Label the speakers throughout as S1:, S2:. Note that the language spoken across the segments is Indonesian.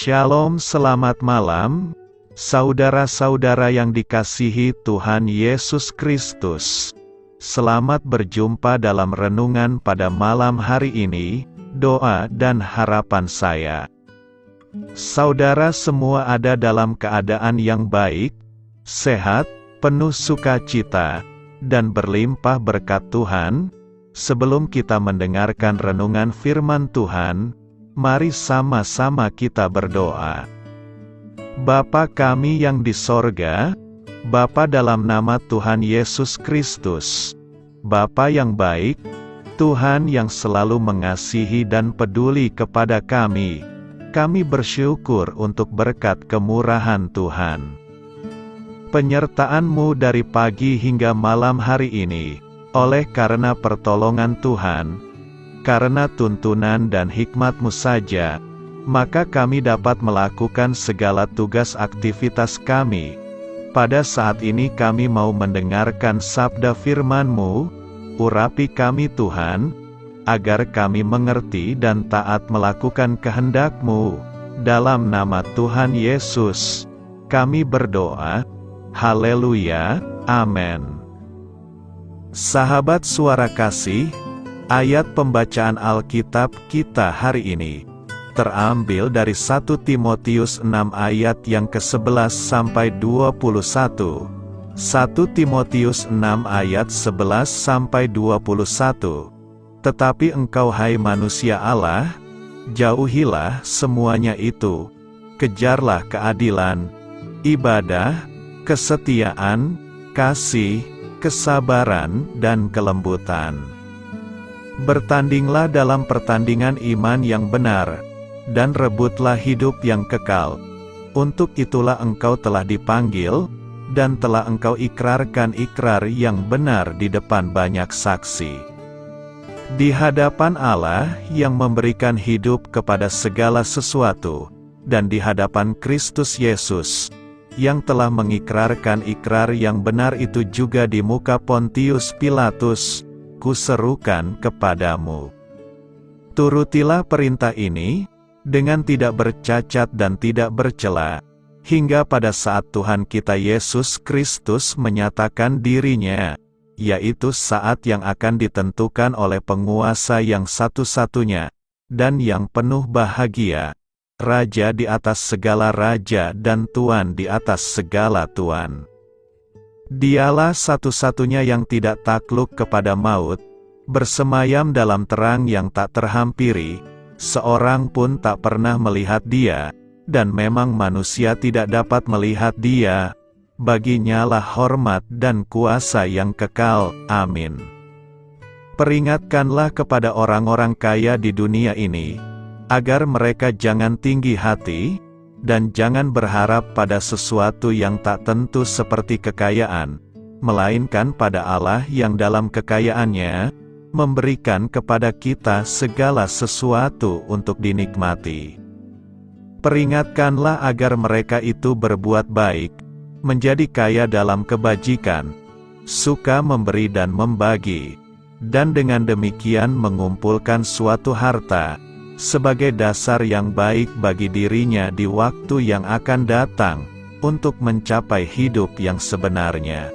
S1: Shalom, selamat malam, saudara-saudara yang dikasihi Tuhan Yesus Kristus. Selamat berjumpa dalam renungan pada malam hari ini. Doa dan harapan saya, saudara semua ada dalam keadaan yang baik, sehat, penuh sukacita, dan berlimpah berkat Tuhan. Sebelum kita mendengarkan renungan firman Tuhan, mari sama-sama kita berdoa. Bapa kami yang di sorga, Bapa dalam nama Tuhan Yesus Kristus, Bapa yang baik, Tuhan yang selalu mengasihi dan peduli kepada kami bersyukur untuk berkat kemurahan Tuhan. Penyertaan-Mu dari pagi hingga malam hari ini, oleh karena pertolongan Tuhan, karena tuntunan dan hikmat-Mu saja, maka kami dapat melakukan segala tugas aktivitas kami. Pada saat ini kami mau mendengarkan sabda firman-Mu, urapi kami Tuhan, agar kami mengerti dan taat melakukan kehendak-Mu. Dalam nama Tuhan Yesus, kami berdoa. Haleluya, amin. Sahabat suara kasih, ayat pembacaan Alkitab kita hari ini terambil dari 1 Timotius 6 ayat yang ke-11 sampai 21. 1 Timotius 6 ayat 11 sampai 21. Tetapi engkau hai manusia Allah, jauhilah semuanya itu. Kejarlah keadilan, ibadah, kesetiaan, kasih, kesabaran, dan kelembutan. Bertandinglah dalam pertandingan iman yang benar, dan rebutlah hidup yang kekal. Untuk itulah engkau telah dipanggil, dan telah engkau ikrarkan ikrar yang benar di depan banyak saksi. Di hadapan Allah yang memberikan hidup kepada segala sesuatu, dan di hadapan Kristus Yesus, yang telah mengikrarkan ikrar yang benar itu juga di muka Pontius Pilatus, kuserukan kepadamu. Turutilah perintah ini, dengan tidak bercacat dan tidak bercela, hingga pada saat Tuhan kita Yesus Kristus menyatakan dirinya, yaitu saat yang akan ditentukan oleh penguasa yang satu-satunya, dan yang penuh bahagia, Raja di atas segala raja dan Tuan di atas segala tuan. Dialah satu-satunya yang tidak takluk kepada maut, bersemayam dalam terang yang tak terhampiri, seorang pun tak pernah melihat Dia, dan memang manusia tidak dapat melihat Dia. Baginya lah hormat dan kuasa yang kekal. Amin. Peringatkanlah kepada orang-orang kaya di dunia ini, agar mereka jangan tinggi hati, dan jangan berharap pada sesuatu yang tak tentu seperti kekayaan, melainkan pada Allah yang dalam kekayaannya, memberikan kepada kita segala sesuatu untuk dinikmati. Peringatkanlah agar mereka itu berbuat baik, menjadi kaya dalam kebajikan, suka memberi dan membagi, dan dengan demikian mengumpulkan suatu harta, sebagai dasar yang baik bagi dirinya di waktu yang akan datang, untuk mencapai hidup yang sebenarnya.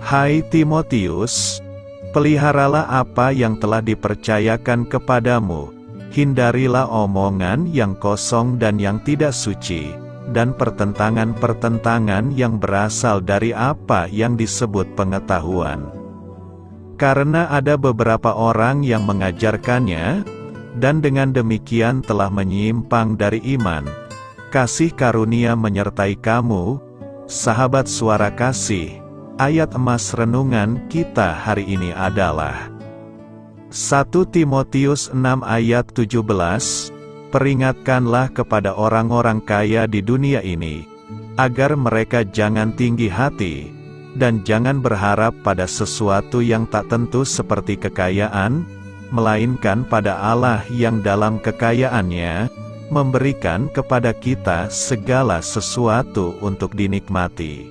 S1: Hai Timotius, peliharalah apa yang telah dipercayakan kepadamu, hindarilah omongan yang kosong dan yang tidak suci, dan pertentangan-pertentangan yang berasal dari apa yang disebut pengetahuan. Karena ada beberapa orang yang mengajarkannya, dan dengan demikian telah menyimpang dari iman. Kasih karunia menyertai kamu, sahabat suara kasih. Ayat emas renungan kita hari ini adalah 1 Timotius 6 ayat 17. Peringatkanlah kepada orang-orang kaya di dunia ini, agar mereka jangan tinggi hati, dan jangan berharap pada sesuatu yang tak tentu seperti kekayaan, melainkan pada Allah yang dalam kekayaannya, memberikan kepada kita segala sesuatu untuk dinikmati.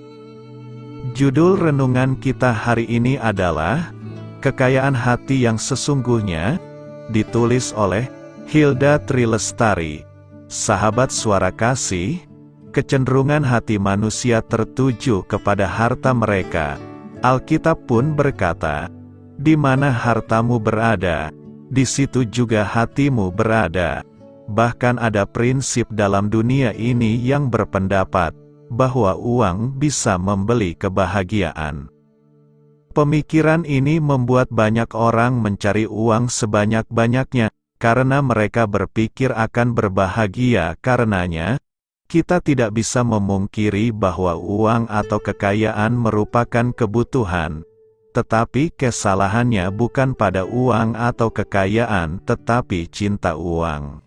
S1: Judul renungan kita hari ini adalah Kekayaan Hati yang Sesungguhnya, ditulis oleh Hilda Trilestari. Sahabat Suara Kasih, kecenderungan hati manusia tertuju kepada harta mereka. Alkitab pun berkata, "Di mana hartamu berada, di situ juga hatimu berada." Bahkan ada prinsip dalam dunia ini yang berpendapat bahwa uang bisa membeli kebahagiaan. Pemikiran ini membuat banyak orang mencari uang sebanyak-banyaknya, karena mereka berpikir akan berbahagia karenanya. Kita tidak bisa memungkiri bahwa uang atau kekayaan merupakan kebutuhan, tetapi kesalahannya bukan pada uang atau kekayaan, tetapi cinta uang.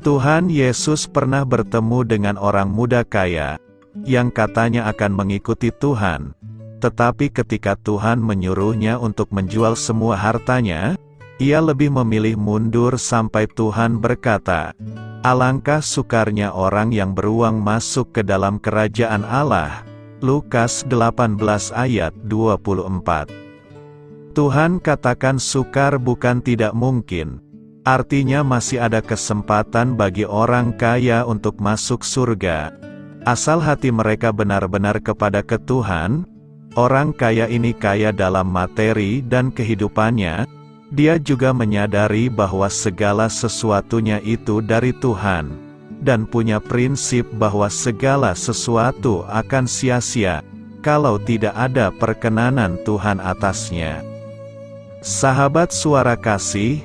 S1: Tuhan Yesus pernah bertemu dengan orang muda kaya, yang katanya akan mengikuti Tuhan, tetapi ketika Tuhan menyuruhnya untuk menjual semua hartanya, ia lebih memilih mundur sampai Tuhan berkata, "Alangkah sukarnya orang yang beruang masuk ke dalam kerajaan Allah." Lukas 18 ayat 24. Tuhan katakan sukar bukan tidak mungkin. Artinya masih ada kesempatan bagi orang kaya untuk masuk surga. Asal hati mereka benar-benar kepada Tuhan. Orang kaya ini kaya dalam materi dan kehidupannya. Dia juga menyadari bahwa segala sesuatunya itu dari Tuhan, dan punya prinsip bahwa segala sesuatu akan sia-sia kalau tidak ada perkenanan Tuhan atasnya. Sahabat Suara Kasih,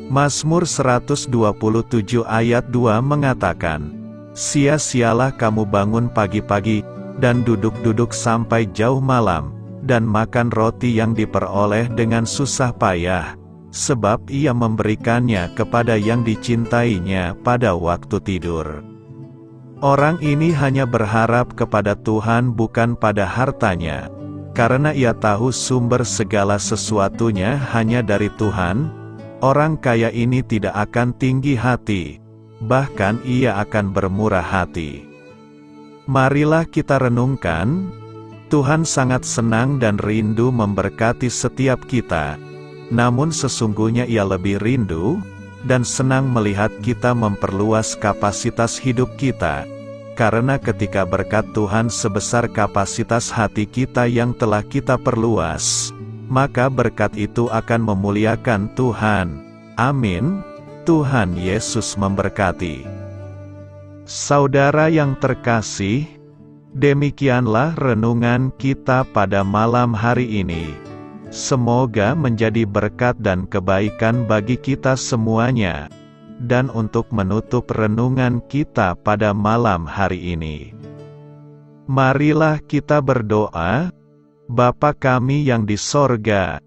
S1: Mazmur 127 ayat 2 mengatakan, "Sia-sialah kamu bangun pagi-pagi, dan duduk-duduk sampai jauh malam, dan makan roti yang diperoleh dengan susah payah, sebab ia memberikannya kepada yang dicintainya pada waktu tidur." Orang ini hanya berharap kepada Tuhan bukan pada hartanya, karena ia tahu sumber segala sesuatunya hanya dari Tuhan. Orang kaya ini tidak akan tinggi hati, bahkan ia akan bermurah hati. Marilah kita renungkan, Tuhan sangat senang dan rindu memberkati setiap kita. Namun sesungguhnya ia lebih rindu dan senang melihat kita memperluas kapasitas hidup kita. Karena ketika berkat Tuhan sebesar kapasitas hati kita yang telah kita perluas, maka berkat itu akan memuliakan Tuhan. Amin. Tuhan Yesus memberkati. Saudara yang terkasih, demikianlah renungan kita pada malam hari ini. Semoga menjadi berkat dan kebaikan bagi kita semuanya. Dan untuk menutup renungan kita pada malam hari ini, marilah kita berdoa. Bapa kami yang di sorga,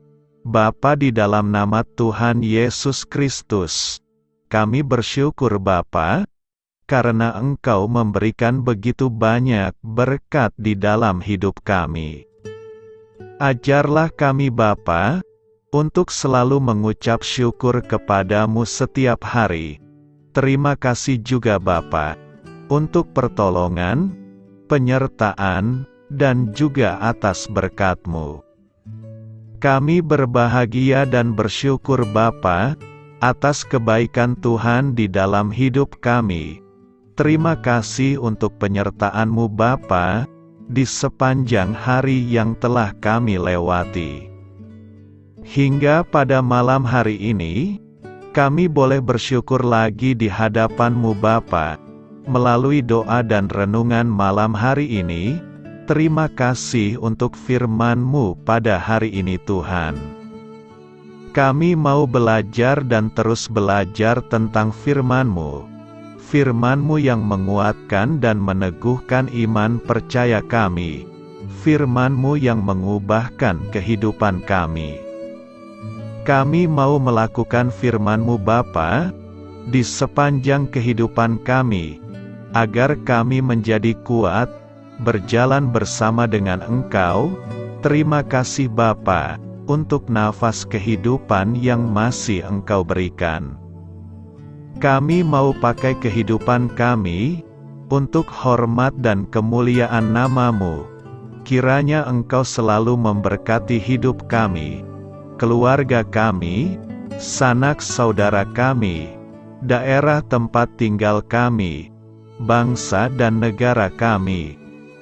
S1: Bapa, di dalam nama Tuhan Yesus Kristus, kami bersyukur Bapa, karena Engkau memberikan begitu banyak berkat di dalam hidup kami. Ajarlah kami Bapa, untuk selalu mengucap syukur kepadamu setiap hari. Terima kasih juga Bapa, untuk pertolongan, penyertaan, dan juga atas berkat-Mu. Kami berbahagia dan bersyukur Bapa, atas kebaikan Tuhan di dalam hidup kami. Terima kasih untuk penyertaan-Mu Bapa, di sepanjang hari yang telah kami lewati. Hingga pada malam hari ini, kami boleh bersyukur lagi di hadapan-Mu Bapa, melalui doa dan renungan malam hari ini. Terima kasih untuk firman-Mu pada hari ini Tuhan. Kami mau belajar dan terus belajar tentang firman-Mu. Firman-Mu yang menguatkan dan meneguhkan iman percaya kami. Firman-Mu yang mengubahkan kehidupan kami. Kami mau melakukan firman-Mu Bapa, di sepanjang kehidupan kami, agar kami menjadi kuat, berjalan bersama dengan Engkau. Terima kasih Bapa, untuk nafas kehidupan yang masih Engkau berikan. Kami mau pakai kehidupan kami, untuk hormat dan kemuliaan nama-Mu. Kiranya Engkau selalu memberkati hidup kami, keluarga kami, sanak saudara kami, daerah tempat tinggal kami, bangsa dan negara kami,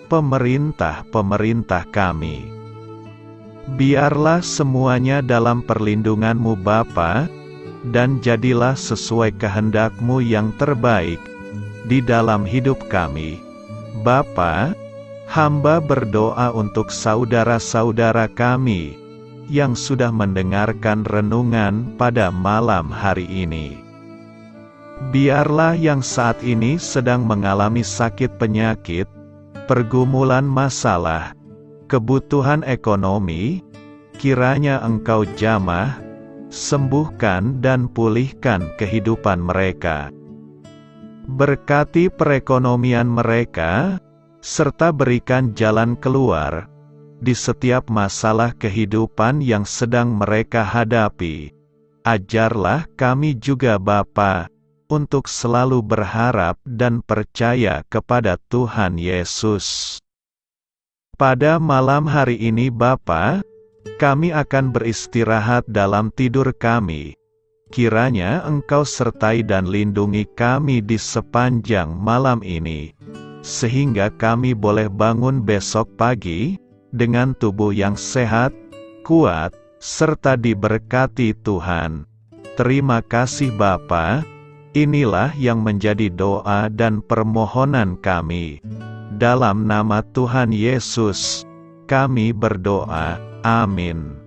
S1: pemerintah-pemerintah kami. Biarlah semuanya dalam perlindungan-Mu Bapa, dan jadilah sesuai kehendak-Mu yang terbaik di dalam hidup kami. Bapa, hamba berdoa untuk saudara-saudara kami yang sudah mendengarkan renungan pada malam hari ini. Biarlah yang saat ini sedang mengalami sakit penyakit, pergumulan masalah, kebutuhan ekonomi, kiranya Engkau jamah, sembuhkan dan pulihkan kehidupan mereka. Berkati perekonomian mereka, serta berikan jalan keluar di setiap masalah kehidupan yang sedang mereka hadapi. Ajarlah kami juga Bapa, untuk selalu berharap dan percaya kepada Tuhan Yesus. Pada malam hari ini Bapa, kami akan beristirahat dalam tidur kami. Kiranya Engkau sertai dan lindungi kami di sepanjang malam ini, sehingga kami boleh bangun besok pagi dengan tubuh yang sehat, kuat, serta diberkati Tuhan. Terima kasih Bapa. Inilah yang menjadi doa dan permohonan kami. Dalam nama Tuhan Yesus, kami berdoa. Amin.